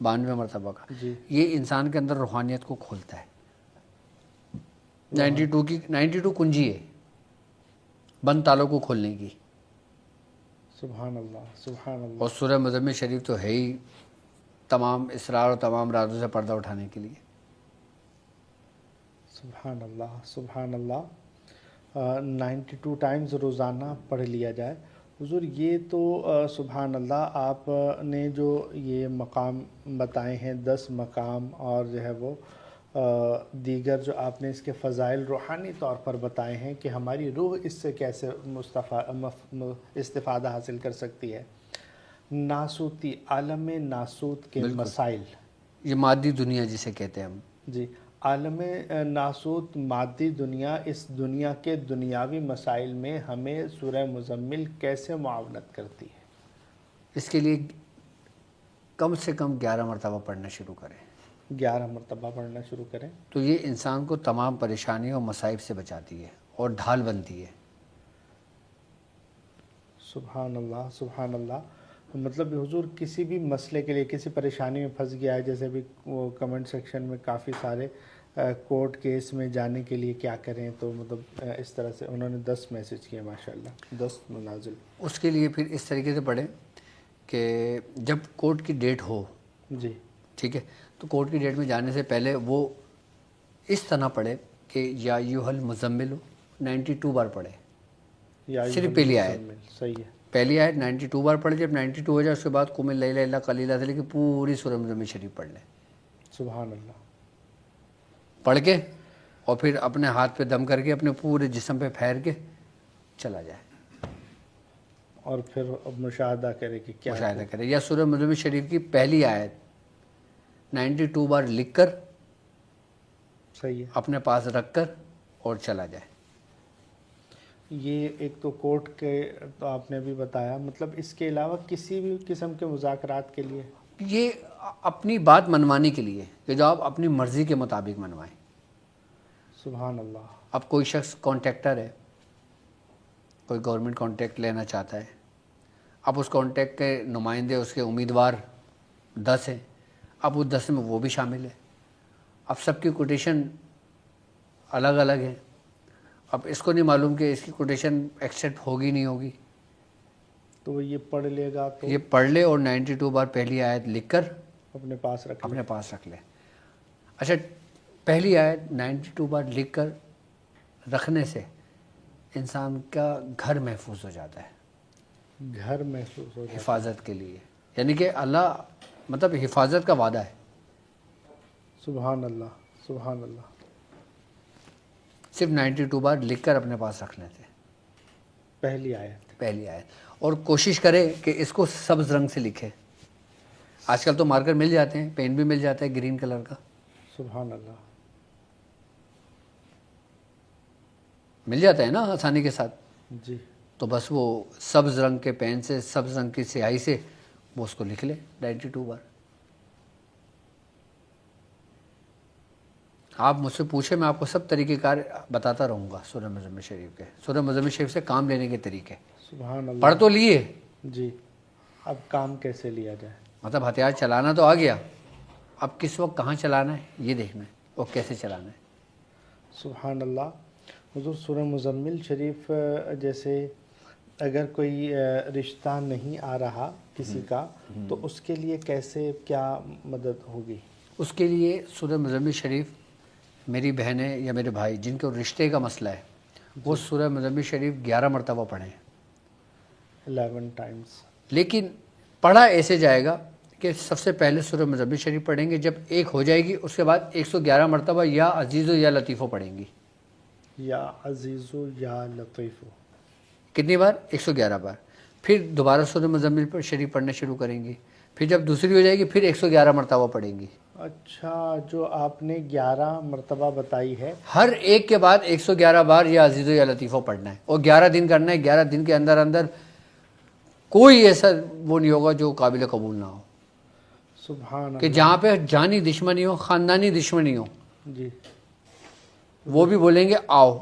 92 مرتبہ کا، جی یہ انسان کے اندر روحانیت کو کھولتا ہے. 92 کنجی ہے بند تالوں کو کھولنے کی. سبحان اللہ سبحان اللہ. اور سورہ مزمل شریف تو ہے ہی تمام اسرار اور تمام رازوں سے پردہ اٹھانے کے لیے. سبحان اللہ سبحان اللہ. 92 ٹائمز روزانہ پڑھ لیا جائے. حضور یہ تو سبحان اللہ آپ نے جو یہ مقام بتائے ہیں 10 مقام، اور جو ہے وہ دیگر جو آپ نے اس کے فضائل روحانی طور پر بتائے ہیں کہ ہماری روح اس سے کیسے استفادہ حاصل کر سکتی ہے. ناسوتی، عالم ناسوت کے مسائل، یہ مادی دنیا جسے کہتے ہیں ہم. جی عالم ناسوت مادی دنیا، اس دنیا کے دنیاوی مسائل میں ہمیں سورہ مزمل کیسے معاونت کرتی ہے؟ اس کے لیے کم سے کم 11 مرتبہ پڑھنا شروع کریں. 11 مرتبہ پڑھنا شروع کریں تو یہ انسان کو تمام پریشانیوں اور مصائب سے بچاتی ہے اور ڈھال بنتی ہے. سبحان اللہ سبحان اللہ. مطلب حضور کسی بھی مسئلے کے لیے کسی پریشانی میں پھنس گیا ہے، جیسے بھی وہ کمنٹ سیکشن میں کافی سارے کورٹ کیس میں جانے کے لیے کیا کریں، تو مطلب اس طرح سے انہوں نے 10 میسج کیے ماشاءاللہ، 10 منازل. اس کے لیے پھر اس طریقے سے پڑھیں کہ جب کورٹ کی ڈیٹ ہو، جی ٹھیک ہے، تو کورٹ کی ڈیٹ میں جانے سے پہلے وہ اس طرح پڑھے کہ یا ایھا المزمل 92 بار پڑھے. صرف پہلی آیت، صحیح ہے، پہلی آیت 92 بار پڑھے. جب 92 ہو جائے اس کے بعد قم اللیل الا قلیلا سے لے کے پوری سورہ مزمل شریف پڑھ لیں. سبحان اللہ. پڑھ کے اور پھر اپنے ہاتھ پہ دم کر کے اپنے پورے جسم پہ پھیر کے چلا جائے، اور پھر مشاہدہ کرے کہ کیا مشاہدہ کرے. یا سورہ مزمل شریف کی پہلی آیت 92 بار لکھ کر صحیح ہے. اپنے پاس رکھ کر اور چلا جائے. یہ ایک تو کورٹ کے تو آپ نے بھی بتایا، مطلب اس کے علاوہ کسی بھی قسم کے مذاکرات کے لیے؟ یہ اپنی بات منوانے کے لیے کہ جو آپ اپنی مرضی کے مطابق منوائیں. سبحان اللہ. اب کوئی شخص کانٹریکٹر ہے، کوئی گورنمنٹ کانٹریکٹ لینا چاہتا ہے، اب اس کانٹریکٹ کے نمائندے اس کے امیدوار 10 ہیں، اب وہ 10 میں وہ بھی شامل ہے. اب سب کی کوٹیشن الگ الگ ہے. اب اس کو نہیں معلوم کہ اس کی کوٹیشن ایکسیپٹ ہوگی نہیں ہوگی، تو وہ یہ پڑھ لے گا، تو یہ پڑھ لے اور 92 بار پہلی آیت لکھ کر اپنے پاس رکھ اپنے پاس رکھ لے. اچھا، پہلی آیت 92 بار لکھ کر رکھنے سے انسان کا گھر محفوظ ہو جاتا ہے. گھر محسوس ہو جاتا حفاظت کے لیے، یعنی کہ اللہ مطلب حفاظت کا وعدہ ہے۔ سبحان اللہ، سبحان اللہ۔ صرف 92 بار لکھ کر اپنے پاس رکھنے تھے، پہلی آیت۔ پہلی آیت، اور کوشش کرے کہ اس کو سبز رنگ سے لکھے۔ آج کل تو مارکر مل جاتے ہیں، پین بھی مل جاتا ہے گرین کلر کا، سبحان اللہ۔ مل جاتا ہے نا آسانی کے ساتھ، جی، تو بس وہ سبز رنگ کے پین سے، سبز رنگ کی سیاہی سے وہ اس کو لکھ لے 92 بار۔ آپ مجھ سے پوچھیں، میں آپ کو سب طریقہ کار بتاتا رہوں گا سورہ مزمل شریف کے، سورہ مزمل شریف سے کام لینے کے طریقے۔ سبحان اللہ۔ پڑھ تو لیے، جی، اب کام کیسے لیا جائے؟ مطلب ہتھیار چلانا تو آ گیا، اب کس وقت کہاں چلانا ہے یہ دیکھنا ہے، اور کیسے چلانا ہے۔ سبحان اللہ۔ حضور سورہ مزمل شریف جیسے اگر کوئی رشتہ نہیں آ رہا کسی کا، تو اس کے لیے کیسے کیا مدد ہوگی؟ اس کے لیے سورہ مزمل شریف میری بہنیں یا میرے بھائی جن کو رشتے کا مسئلہ ہے، وہ سورہ مزمل شریف 11 مرتبہ پڑھیں، 11 ٹائمز۔ لیکن پڑھا ایسے جائے گا کہ سب سے پہلے سورہ مزمل شریف پڑھیں گے، جب ایک ہو جائے گی اس کے بعد 111 مرتبہ یا عزیزو یا لطیفو پڑھیں گی۔ یا عزیزو یا لطیفو، کتنی بار؟ 111 بار۔ پھر دوبارہ سورہ مزمل شریف پڑھنا شروع کریں گی، پھر جب دوسری ہو جائے گی پھر 111 مرتبہ پڑھیں گی۔ اچھا، جو آپ نے 11 مرتبہ بتائی ہے، ہر ایک کے بعد 111 بار یا عزیزو یا لطیفو پڑھنا ہے، اور 11 دن کرنا ہے۔ 11 دن کے اندر اندر کوئی ایسا وہ نہیں ہوگا جو قابل قبول نہ ہو، سبحان کہ اللہ۔ جہاں پہ جانی دشمنی ہو، خاندانی دشمنی ہو، جی، وہ بھی بولیں گے آؤ۔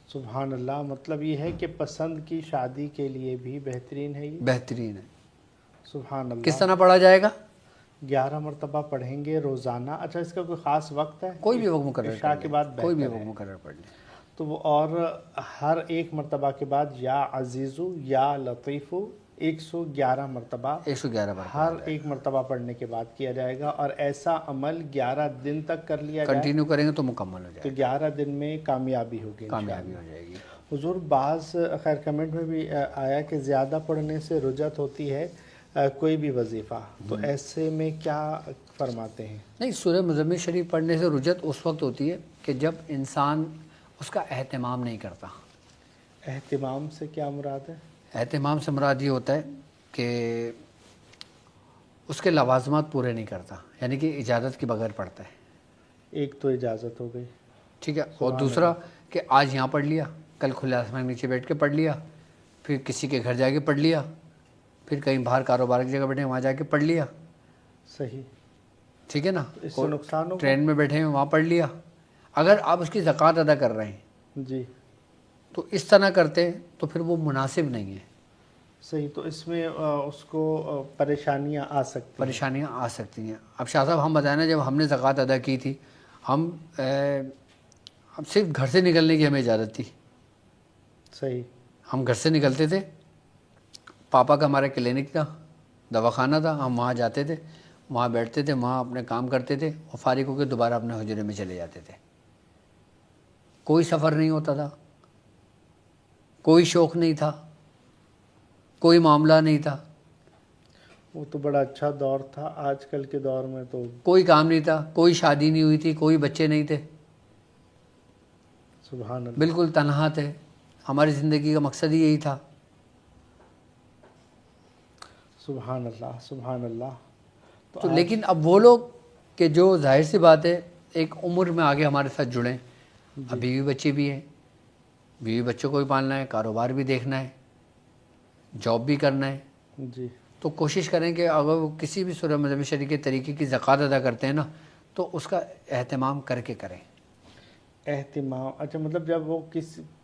سبحان اللہ۔ مطلب یہ ہے کہ پسند کی شادی کے لیے بھی بہترین ہے یہ۔ بہترین ہے۔ سبحان اللہ۔ کس طرح پڑھا جائے گا؟ 11 مرتبہ پڑھیں گے روزانہ۔ اچھا، اس کا کوئی خاص وقت ہے؟ کوئی بھی وقت مقرر عشاء کر کے لیں، بعد کوئی بھی بہتر وقت ہے مقرر پڑھ لیں۔ تو وہ، اور ہر ایک مرتبہ کے بعد یا عزیزو یا لطیفو 111 مرتبہ 111 بار ہر ایک مرتبہ پڑھنے کے بعد کیا جائے گا، اور ایسا عمل 11 دن تک کر لیا جائے کنٹینیو کریں گے تو مکمل ہو تو جائے گا، 11 دن میں کامیابی ہوگی کامیابی ہو جائے گی۔ حضور بعض خیر کمنٹ میں بھی آیا کہ زیادہ پڑھنے سے رجعت ہوتی ہے کوئی بھی وظیفہ، تو ایسے میں کیا فرماتے ہیں؟ نہیں، سورہ مزمل شریف پڑھنے سے رجعت اس وقت ہوتی ہے کہ جب انسان اس کا اہتمام نہیں کرتا۔ اہتمام سے کیا مراد ہے؟ اہتمام سے مراد یہ ہوتا ہے کہ اس کے لوازمات پورے نہیں کرتا، یعنی کہ اجازت کے بغیر پڑھتا ہے۔ ایک تو اجازت ہو گئی، ٹھیک ہے، اور دوسرا کہ آج یہاں پڑھ لیا، کل کھلے آسمان کے نیچے بیٹھ کے پڑھ لیا، پھر کسی کے گھر جا کے پڑھ لیا، پھر کہیں باہر کاروبار کی جگہ بیٹھے وہاں جا کے پڑھ لیا، صحیح۔ ٹھیک ہے نا، اس سے نقصان ہوگا؟ ٹرین میں بیٹھے ہیں وہاں پڑھ لیا۔ اگر آپ اس کی زکوٰۃ ادا کر رہے ہیں جی، تو اس طرح کرتے ہیں تو پھر وہ مناسب نہیں ہے، صحیح۔ تو اس میں اس کو پریشانیاں آ سکتی ہیں۔ پریشانیاں آ سکتی ہیں۔ اب شاہ صاحب ہم بتائیں نا، جب ہم نے زکوٰۃ ادا کی تھی، ہم صرف گھر سے نکلنے کی ہمیں اجازت تھی، صحیح۔ ہم گھر سے نکلتے تھے، پاپا کا ہمارا کلینک تھا، دواخانہ تھا، ہم وہاں جاتے تھے، وہاں بیٹھتے تھے، وہاں اپنے کام کرتے تھے، اور فارغ ہو کے دوبارہ اپنے حجرے میں چلے جاتے تھے۔ کوئی سفر نہیں ہوتا تھا، کوئی شوق نہیں تھا، کوئی معاملہ نہیں تھا، وہ تو بڑا اچھا دور تھا۔ آج کل کے دور میں تو کوئی کام نہیں تھا، کوئی شادی نہیں ہوئی تھی، کوئی بچے نہیں تھے، سبحان اللہ۔ بالکل تنہا تھے۔ ہماری زندگی کا مقصد ہی یہی تھا۔ سبحان اللہ، سبحان اللہ۔ تو لیکن اب وہ لوگ کہ جو ظاہر سی بات ہے ایک عمر میں آگے ہمارے ساتھ جڑیں، اب بیوی بچے بھی ہیں، بیوی بچوں کو بھی پالنا ہے، کاروبار بھی دیکھنا ہے، جاب بھی کرنا ہے، جی، تو کوشش کریں کہ اگر وہ کسی بھی سورہ مزمل شریف کے طریقے کی زکوٰۃ ادا کرتے ہیں نا، تو اس کا اہتمام کر کے کریں۔ اہتمام، اچھا، مطلب جب وہ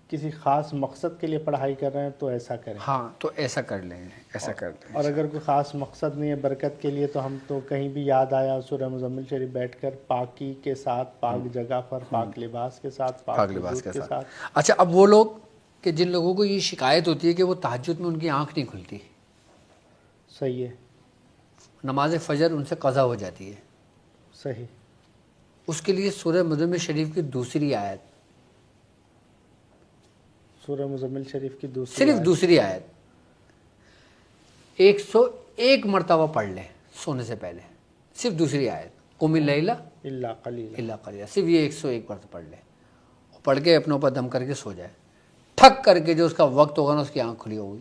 کسی خاص مقصد کے لیے پڑھائی کر رہے ہیں تو ایسا کریں، ہاں، تو ایسا کر لیں، ایسا کر لیں۔ اور اگر کوئی خاص مقصد نہیں ہے برکت کے لیے، تو ہم تو کہیں بھی یاد آیا سورہ مزمل شریف بیٹھ کر پاکی کے ساتھ، پاک جگہ پر، پاک لباس کے ساتھ، پاک لباس وضو کے ساتھ۔ اچھا، اب وہ لوگ کہ جن لوگوں کو یہ شکایت ہوتی ہے کہ وہ تہجد میں ان کی آنکھ نہیں کھلتی، صحیح ہے، نماز فجر ان سے قضا ہو جاتی ہے، صحیح۔ اس کے لیے سورہ مزمل شریف کی دوسری آیت، سورہ مزمل شریف کی دوسری صرف آیت، دوسری آیت 101 مرتبہ پڑھ لیں سونے سے پہلے، صرف دوسری آیت قم اللیل الا قلیلا، الا قلیلا، صرف یہ 101 مرتبہ پڑھ لیں، پڑھ کے اپنے اوپر دم کر کے سو جائے، ٹھک کر کے جو اس کا وقت ہوگا نا اس کی آنکھ کھلی ہوگی۔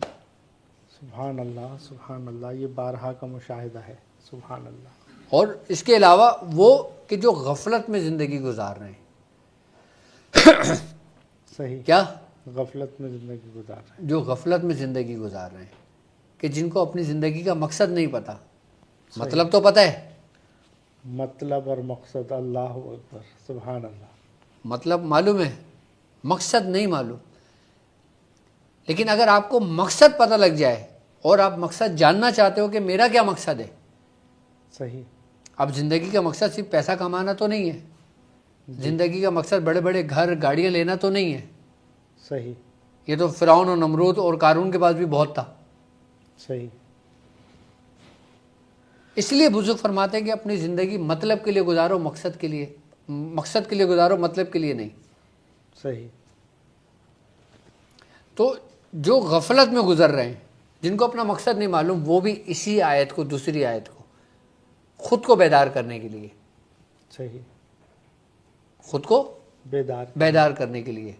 سبحان اللہ سبحان اللہ، یہ بارہا کا مشاہدہ ہے، سبحان اللہ۔ اور اس کے علاوہ وہ کہ جو غفلت میں زندگی گزار رہے ہیں، صحیح، کیا غفلت میں زندگی گزار رہے ہیں، جو غفلت میں زندگی گزار رہے ہیں، کہ جن کو اپنی زندگی کا مقصد نہیں پتا، مطلب تو پتہ ہے، مطلب اور مقصد، اللہ اکبر، سبحان اللہ، مطلب معلوم ہے، مقصد نہیں معلوم۔ لیکن اگر آپ کو مقصد پتہ لگ جائے اور آپ مقصد جاننا چاہتے ہو کہ میرا کیا مقصد ہے، صحیح، اب زندگی کا مقصد صرف پیسہ کمانا تو نہیں ہے، زندگی کا مقصد بڑے بڑے گھر گاڑیاں لینا تو نہیں ہے، صحیح، یہ تو فرعون اور نمرود اور قارون کے پاس بھی بہت تھا۔ صحیح، اس لیے بزرگ فرماتے ہیں کہ اپنی زندگی مطلب کے لیے گزارو، مقصد کے لیے، مقصد کے لیے گزارو، مطلب کے لیے نہیں۔ صحیح، تو جو غفلت میں گزر رہے ہیں، جن کو اپنا مقصد نہیں معلوم، وہ بھی اسی آیت کو، دوسری آیت کو خود کو بیدار کرنے کے لیے، صحیح، خود کو بیدار، بیدار کرنے کے لیے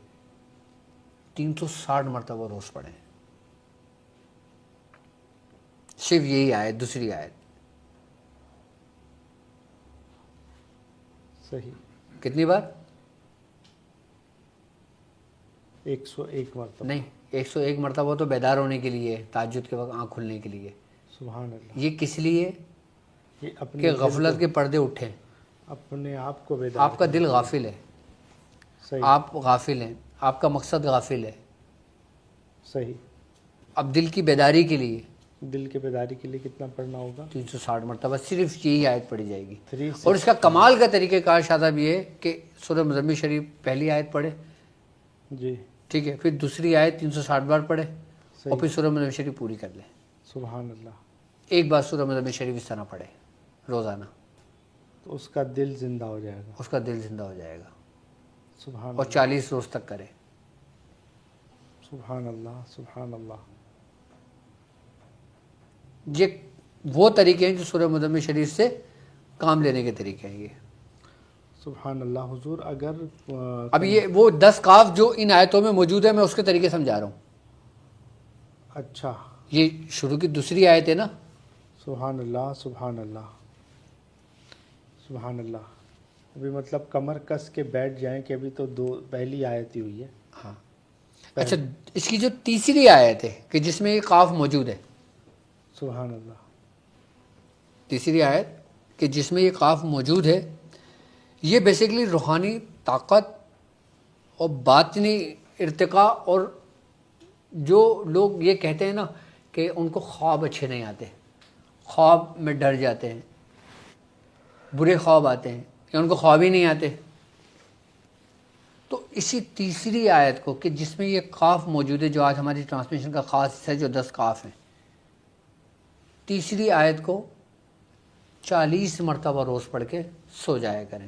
360 مرتبہ روز پڑھیں، صرف یہی آیت، دوسری آیت۔ صحیح، کتنی بار؟ 101 مرتبہ، نہیں، 101 مرتبہ تو بیدار ہونے کے لیے، تہجد کے وقت آنکھ کھلنے کے لیے۔ سبحان اللہ، یہ کس لیے؟ یہ اپنے کہ دل غفلت کو، کے پردے اٹھیں، اپنے آپ کو بیدار، آپ کا دل غافل ہے، صحیح، آپ غافل ہیں، آپ کا مقصد غافل ہے۔ صحیح، اب دل کی بیداری کے لیے دل کے بیداری کے لیے کتنا پڑھنا ہوگا؟ 360 مرتبہ صرف یہی آیت پڑھی جائے گی۔ 360 اور اس کا کمال کا طریقہ کار شاداب یہ ہے کہ سورہ مزمل شریف پہلی آیت پڑھے، جی، ٹھیک ہے، پھر دوسری آیت 360 بار پڑھے، صحیح، اور پھر سورہ مزمل شریف پوری کر لیں۔ سبحان اللہ، ایک بار سورہ مزمل شریف اس طرح پڑھے روزانہ، تو اس کا دل زندہ ہو جائے گا، اس کا دل زندہ ہو جائے گا، سبحان اور اللہ، 40 روز تک کرے۔ سبحان اللہ، سبحان اللہ، یہ وہ طریقے ہیں جو سورہ مزمل شریف سے کام لینے کے طریقے ہیں یہ۔ سبحان اللہ۔ حضور اگر اب یہ وہ 10 کاف جو ان آیتوں میں موجود ہے، میں اس کے طریقے سمجھا رہا ہوں۔ اچھا، یہ شروع کی دوسری آیت ہے نا، سبحان اللہ، سبحان اللہ، سبحان اللہ، ابھی مطلب کمر کس کے بیٹھ جائیں کہ ابھی تو پہلی آیت ہی ہوئی ہے۔ ہاں اچھا، اس کی جو تیسری آیت ہے کہ جس میں یہ قاف موجود ہے، سبحان اللہ، تیسری آیت کہ جس میں یہ قاف موجود ہے، یہ بیسیکلی روحانی طاقت اور باطنی ارتقاء، اور جو لوگ یہ کہتے ہیں نا کہ ان کو خواب اچھے نہیں آتے، خواب میں ڈر جاتے ہیں، برے خواب آتے ہیں، یا ان کو خواب ہی نہیں آتے، تو اسی تیسری آیت کو کہ جس میں یہ قاف موجود ہے، جو آج ہماری ٹرانسمیشن کا خاص حصہ ہے، جو 10 قاف ہیں، تیسری آیت کو 40 مرتبہ روز پڑھ کے سو جایا کریں۔